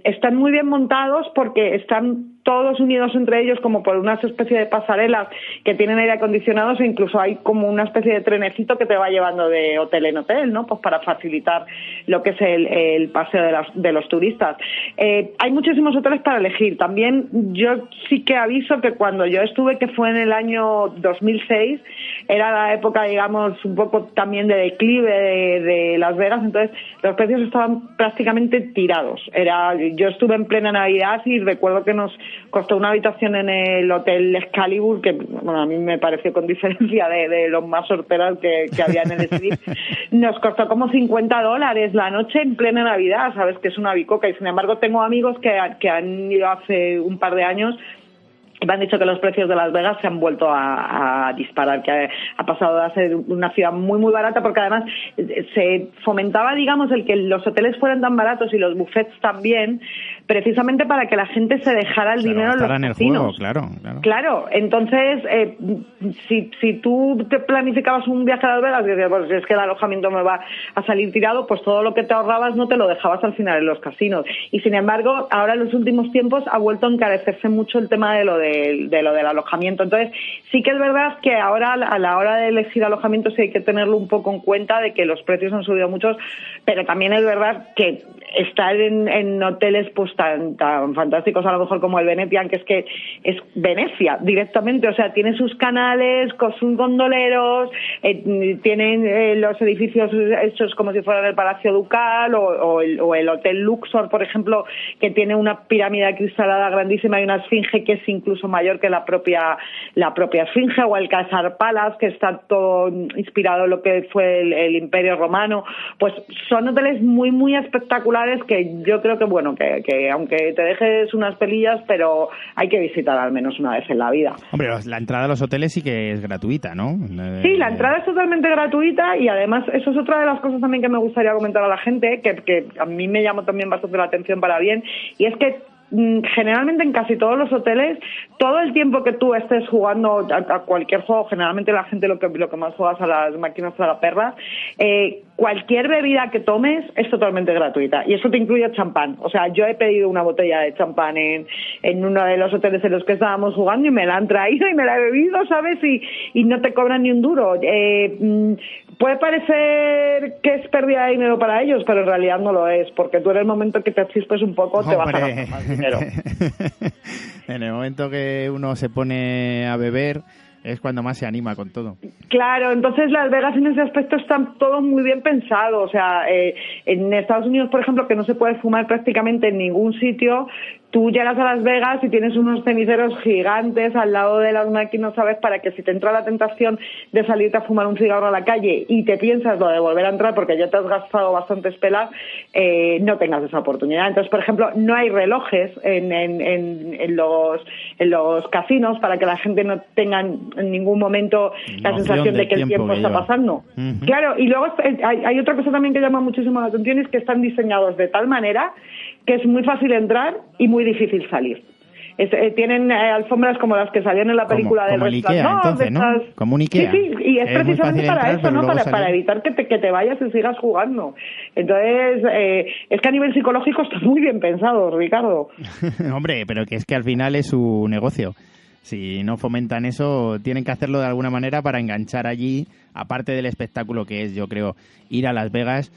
están muy bien montados porque están todos unidos entre ellos como por una especie de pasarelas que tienen aire acondicionados, e incluso hay como una especie de trenecito que te va llevando de hotel en hotel, ¿no? Pues para facilitar lo que es el paseo de los turistas. Hay muchísimos hoteles para elegir. También yo sí que aviso que cuando yo estuve, que fue en el año 2006, era la época, digamos, un poco también de declive de Las Vegas, entonces los precios estaban prácticamente tirados. Yo estuve en plena Navidad y recuerdo que nos costó una habitación en el Hotel Excalibur, que bueno, a mí me pareció con diferencia de los más horteras que había en el Strip, nos costó como $50 la noche en plena Navidad, sabes que es una bicoca, y sin embargo tengo amigos que han ido hace un par de años. Me han dicho que los precios de Las Vegas se han vuelto a disparar, que ha pasado de ser una ciudad muy, muy barata, porque además se fomentaba, digamos, el que los hoteles fueran tan baratos y los buffets también, precisamente para que la gente se dejara el dinero en los casinos. Claro, entonces, si tú te planificabas un viaje a Las Vegas y decías, pues si es que el alojamiento me va a salir tirado, pues todo lo que te ahorrabas no te lo dejabas al final en los casinos. Y sin embargo, ahora en los últimos tiempos ha vuelto a encarecerse mucho el tema de lo del alojamiento. Entonces, sí que es verdad que ahora a la hora de elegir alojamiento sí hay que tenerlo un poco en cuenta, de que los precios han subido mucho, pero también es verdad que estar en hoteles pues tan fantásticos a lo mejor como el Venetian, que es Venecia directamente, o sea, tiene sus canales con sus gondoleros, tienen los edificios hechos como si fueran el Palacio Ducal o el Hotel Luxor, por ejemplo, que tiene una pirámide acristalada grandísima y una esfinge que es incluso mayor que la propia esfinge, o el Caesar Palace, que está todo inspirado en lo que fue el Imperio Romano. Pues son hoteles muy, muy espectaculares que yo creo que, bueno, que aunque te dejes unas pelillas, pero hay que visitar al menos una vez en la vida. Hombre, la entrada a los hoteles sí que es gratuita, ¿no? Sí, la entrada es totalmente gratuita, y además eso es otra de las cosas también que me gustaría comentar a la gente, que a mí me llamó también bastante la atención para bien, y es que generalmente en casi todos los hoteles, todo el tiempo que tú estés jugando a cualquier juego, generalmente la gente lo que más juega es a las máquinas tragaperras, cualquier bebida que tomes es totalmente gratuita, y eso te incluye champán. O sea, yo he pedido una botella de champán en uno de los hoteles en los que estábamos jugando y me la han traído y me la he bebido, ¿sabes? Y no te cobran ni un duro. Puede parecer que es pérdida de dinero para ellos, pero en realidad no lo es, porque tú en el momento que te chispes un poco te vas a gastar más dinero. En el momento que uno se pone a beber es cuando más se anima con todo. Claro, entonces Las Vegas en ese aspecto están todos muy bien pensados. O sea, en Estados Unidos, por ejemplo, que no se puede fumar prácticamente en ningún sitio, tú llegas a Las Vegas y tienes unos ceniceros gigantes al lado de las máquinas, ¿sabes? Para que si te entra la tentación de salirte a fumar un cigarro a la calle y te piensas lo de volver a entrar porque ya te has gastado bastantes pelas, no tengas esa oportunidad. Entonces, por ejemplo, no hay relojes en los casinos para que la gente no tenga en ningún momento la sensación de que el tiempo está pasando. Uh-huh. Claro, y luego hay otra cosa también que llama muchísimo la atención, es que están diseñados de tal manera que es muy fácil entrar y muy difícil salir. Tienen alfombras como las que salían en la película del Resplandor. ¿No? Como un Ikea. Sí, y es precisamente para eso, ¿no? Para evitar que te vayas y sigas jugando. Entonces, es que a nivel psicológico está muy bien pensado, Ricardo. Hombre, pero que es que al final es su negocio. Si no fomentan eso, tienen que hacerlo de alguna manera para enganchar allí, aparte del espectáculo que es, yo creo, ir a Las Vegas.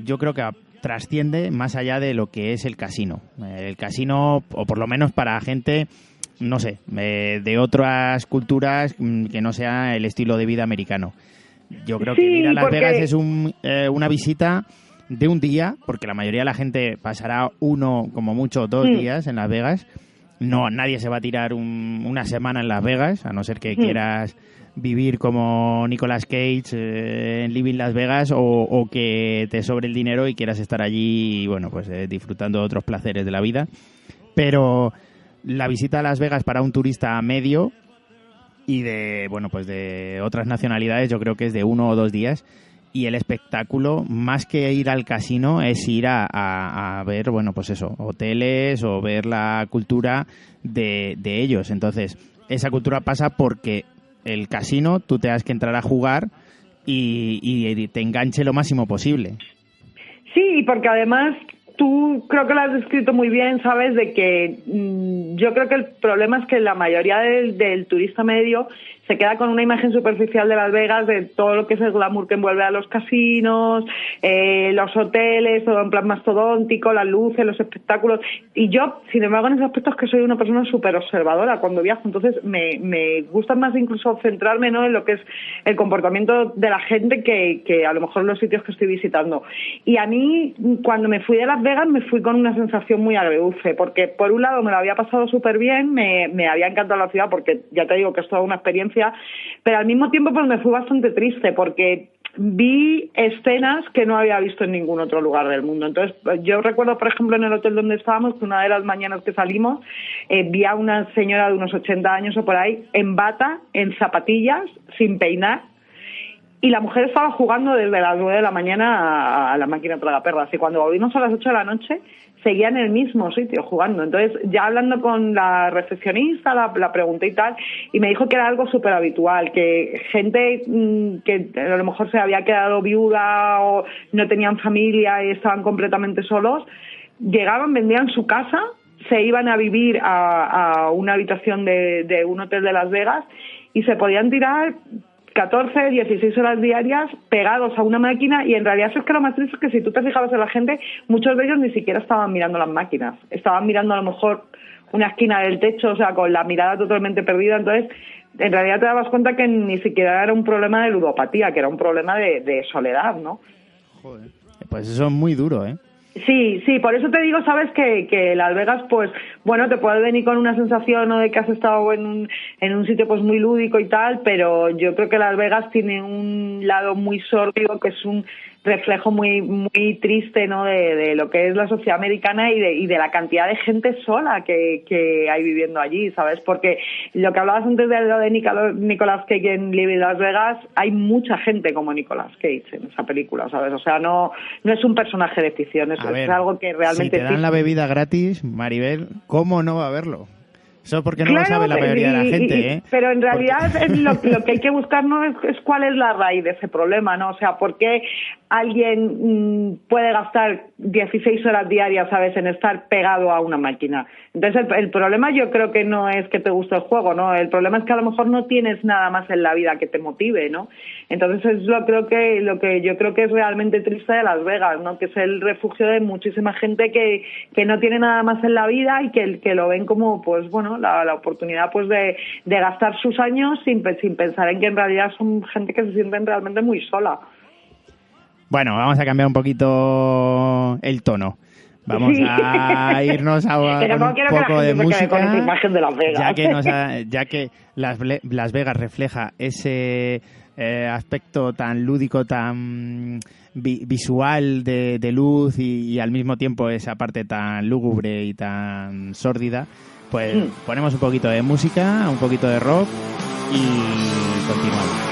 Yo creo que trasciende más allá de lo que es el casino. El casino, o por lo menos para gente no sé, de otras culturas que no sea el estilo de vida americano. Yo creo que ir a Las Vegas es una visita de un día, porque la mayoría de la gente pasará 1, como mucho 2 días en Las Vegas. No, nadie se va a tirar una semana en Las Vegas, a no ser que quieras vivir como Nicolas Cage en Living Las Vegas o que te sobre el dinero y quieras estar allí, bueno, pues disfrutando de otros placeres de la vida. Pero la visita a Las Vegas para un turista medio y de, bueno, pues de otras nacionalidades, yo creo que es de 1 o 2 días. Y el espectáculo, más que ir al casino, es ir a ver, bueno, pues eso, hoteles o ver la cultura de ellos. Entonces, esa cultura pasa porque el casino, tú te has que entrar a jugar y te enganche lo máximo posible. Sí, porque además tú creo que lo has descrito muy bien, ¿sabes? De que yo creo que el problema es que la mayoría del turista medio se queda con una imagen superficial de Las Vegas, de todo lo que es el glamour que envuelve a los casinos, los hoteles, todo en plan mastodóntico, las luces, los espectáculos. Y yo, sin embargo, en ese aspecto es que soy una persona súper observadora cuando viajo, entonces me gusta más incluso centrarme, ¿no?, en lo que es el comportamiento de la gente que a lo mejor los sitios que estoy visitando. Y a mí, cuando me fui de Las Vegas, me fui con una sensación muy agridulce, porque por un lado me lo había pasado súper bien, me había encantado la ciudad, porque ya te digo que es toda una experiencia, pero al mismo tiempo pues me fui bastante triste porque vi escenas que no había visto en ningún otro lugar del mundo. Entonces yo recuerdo, por ejemplo, en el hotel donde estábamos, que una de las mañanas que salimos vi a una señora de unos 80 años o por ahí en bata, en zapatillas, sin peinar, y la mujer estaba jugando desde las 9 de la mañana a la máquina tragaperras, y cuando volvimos a las 8 de la noche seguía en el mismo sitio jugando. Entonces, ya hablando con la recepcionista, la pregunté y tal, y me dijo que era algo súper habitual, que gente que a lo mejor se había quedado viuda o no tenían familia y estaban completamente solos, llegaban, vendían su casa, se iban a vivir a una habitación de un hotel de Las Vegas y se podían tirar 14, 16 horas diarias pegados a una máquina, y en realidad es que lo más triste es que si tú te fijabas en la gente, muchos de ellos ni siquiera estaban mirando las máquinas, estaban mirando a lo mejor una esquina del techo, o sea, con la mirada totalmente perdida. Entonces, en realidad te dabas cuenta que ni siquiera era un problema de ludopatía, que era un problema de soledad, ¿no? Joder, pues eso es muy duro, ¿eh? Sí, por eso te digo, sabes, que Las Vegas, pues, bueno, te puede venir con una sensación, ¿no?, de que has estado en un sitio pues muy lúdico y tal, pero yo creo que Las Vegas tiene un lado muy sórdido, que es un reflejo muy muy triste, ¿no?, de lo que es la sociedad americana y de la cantidad de gente sola que hay viviendo allí, ¿sabes? Porque lo que hablabas antes de lo de Nicolas Cage en Living Las Vegas, hay mucha gente como Nicolas Cage en esa película, ¿sabes? O sea, no es un personaje de ficción, es algo que realmente... Si te dan la bebida gratis, Maribel, ¿cómo no va a verlo? Eso porque no lo sabe la mayoría de la gente, ¿eh? Pero en realidad lo que hay que buscar no es cuál es la raíz de ese problema, ¿no? O sea, ¿por qué alguien puede gastar 16 horas diarias, ¿sabes?, en estar pegado a una máquina? Entonces el problema yo creo que no es que te guste el juego, ¿no? El problema es que a lo mejor no tienes nada más en la vida que te motive, ¿no? Entonces es lo que yo creo que es realmente triste de Las Vegas, ¿no? Que es el refugio de muchísima gente que no tiene nada más en la vida y que lo ven como, pues bueno, la oportunidad pues de gastar sus años sin pensar en que en realidad son gente que se sienten realmente muy sola. Bueno, vamos a cambiar un poquito el tono. Vamos a irnos a un poco de música, con esa imagen de Las Vegas. ya que Las Vegas refleja ese aspecto tan lúdico, tan visual de luz y al mismo tiempo esa parte tan lúgubre y tan sórdida, pues ponemos un poquito de música, un poquito de rock y continuamos.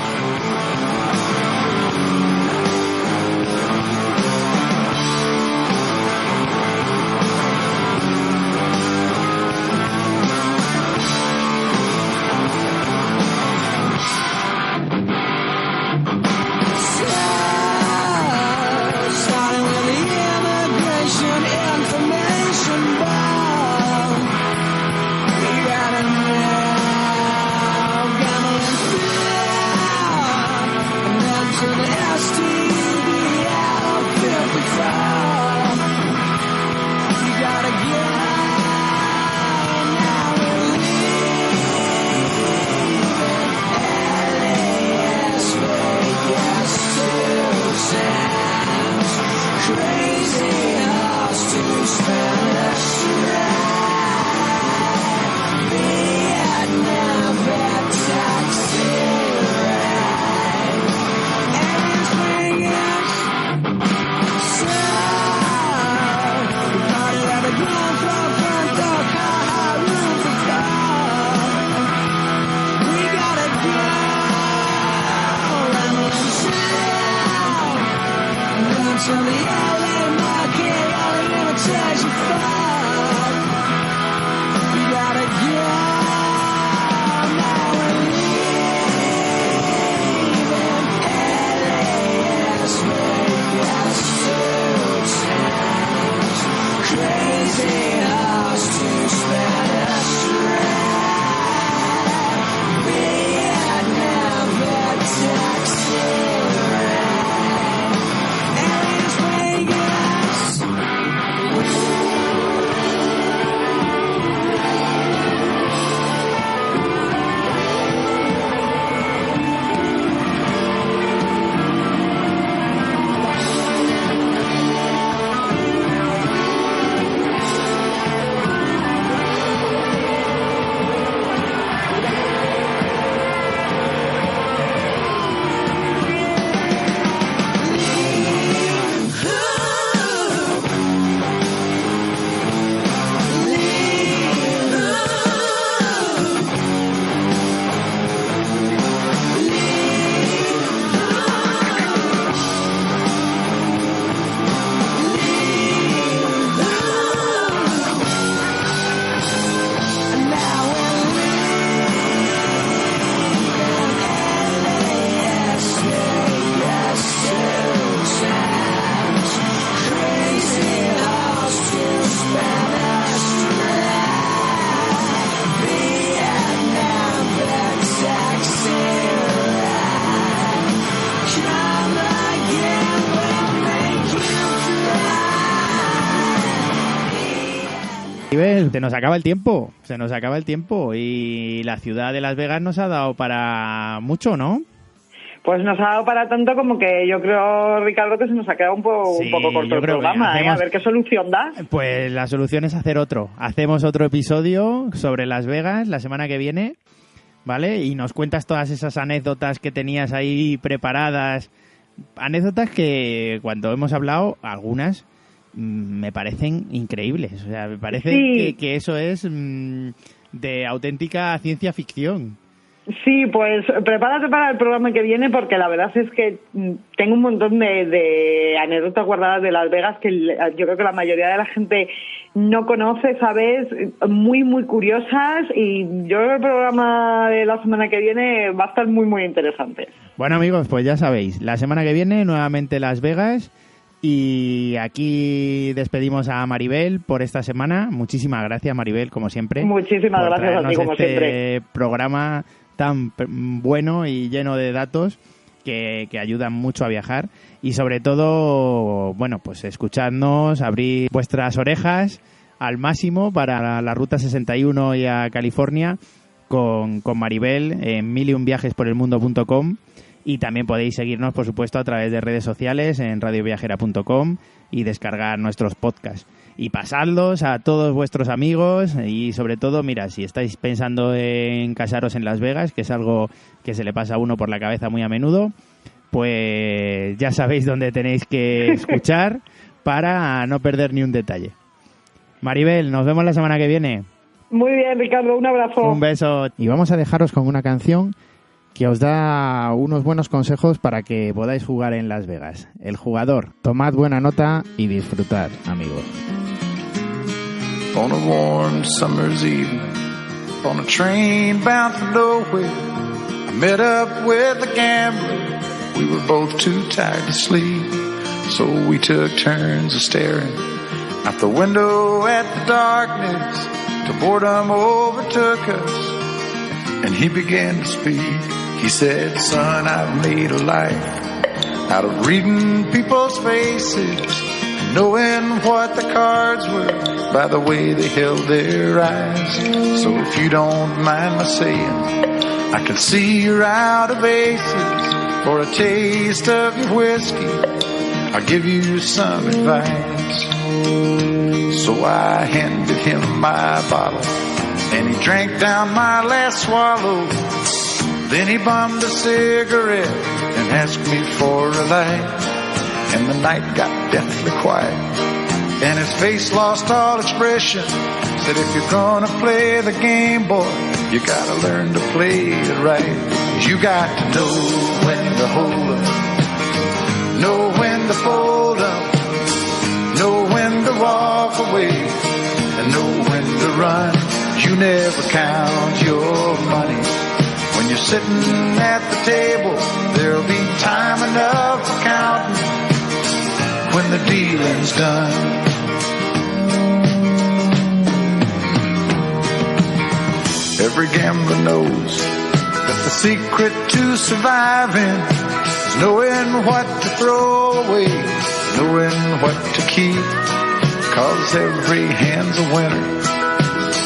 from the LA market, all the imitation fun. You gotta go now we're leaving LAS Vegas suits hands. Crazy house to Spanish rap. Vietnam vet taxi rap. LA's Vegas. Se nos acaba el tiempo y la ciudad de Las Vegas nos ha dado para mucho, ¿no? Pues nos ha dado para tanto como que yo creo, Ricardo, que se nos ha quedado un poco corto el programa. A ver qué solución da. Pues la solución es hacer otro. Hacemos otro episodio sobre Las Vegas la semana que viene, ¿vale? Y nos cuentas todas esas anécdotas que tenías ahí preparadas. Anécdotas que cuando hemos hablado, algunas me parecen increíbles. O sea, me parece que eso es de auténtica ciencia ficción. Sí, pues prepárate para el programa que viene porque la verdad es que tengo un montón de anécdotas guardadas de Las Vegas que yo creo que la mayoría de la gente no conoce, ¿sabes? Muy, muy curiosas y yo creo que el programa de la semana que viene va a estar muy, muy interesante. Bueno, amigos, pues ya sabéis, la semana que viene nuevamente Las Vegas. Y aquí despedimos a Maribel por esta semana. Muchísimas gracias, Maribel, como siempre. Muchísimas gracias a ti, como siempre. Programa tan bueno y lleno de datos que ayudan mucho a viajar. Y sobre todo, bueno, pues escuchadnos, abrir vuestras orejas al máximo para la Ruta 61 y a California con Maribel en miliunviajesporelmundo.com. Y también podéis seguirnos, por supuesto, a través de redes sociales en radioviajera.com y descargar nuestros podcasts. Y pasadlos a todos vuestros amigos y, sobre todo, mira, si estáis pensando en casaros en Las Vegas, que es algo que se le pasa a uno por la cabeza muy a menudo, pues ya sabéis dónde tenéis que escuchar para no perder ni un detalle. Maribel, nos vemos la semana que viene. Muy bien, Ricardo, un abrazo. Un beso. Y vamos a dejaros con una canción que os da unos buenos consejos para que podáis jugar en Las Vegas. El Jugador. Tomad buena nota y disfrutad, amigos. On a warm summer's evening, on a train bound for nowhere, I met up with a gambler. We were both too tired to sleep, so we took turns of staring out the window at the darkness till boredom overtook us, and he began to speak. He said, son, I've made a life out of reading people's faces, knowing what the cards were by the way they held their eyes. So if you don't mind my saying, I can see you're out of aces. For a taste of your whiskey, I'll give you some advice. So I handed him my bottle, and he drank down my last swallow. Then he bummed a cigarette and asked me for a light. And the night got deathly quiet, and his face lost all expression. Said, if you're gonna play the game, boy, you gotta learn to play it right. You got to know when to hold up, know when to fold up, and know when to run. You never count your money. When you're sitting at the table, there'll be time enough for counting when the dealing's done. Every gambler knows that the secret to surviving is knowing what to throw away, knowing what to keep. 'Cause every hand's a winner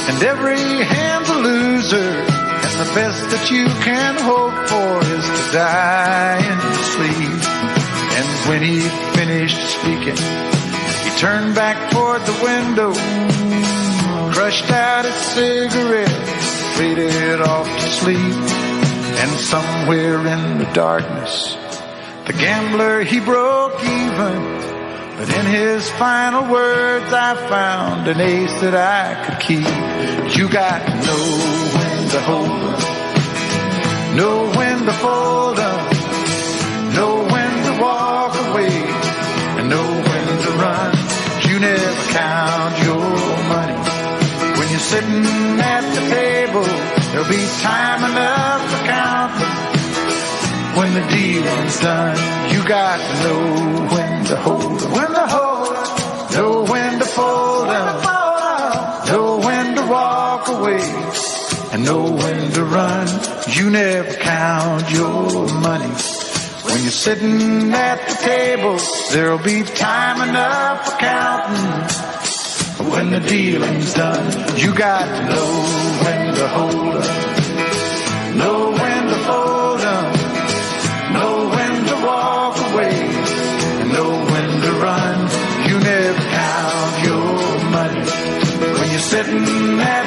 and every hand's a loser, and the best that you can hope for is to die in your sleep. And when he finished speaking, he turned back toward the window, crushed out his cigarette, faded off to sleep. And somewhere in the darkness, the gambler, he broke even. But in his final words, I found an ace that I could keep. You got to know when to hold up, know when to fold up, know when to walk away, and know when to run. You never count your money. When you're sitting at the table, there'll be time enough for counting when the dealing's done. You got to know when to hold them, when to hold them, know when to fold them, know when to walk away, and know when to run. You never count your money. When you're sitting at the table, there'll be time enough for counting when the dealing's done. You got to know when to hold them, know when to fold them, know when to walk away, and know when to run. You never count your money when you're sitting at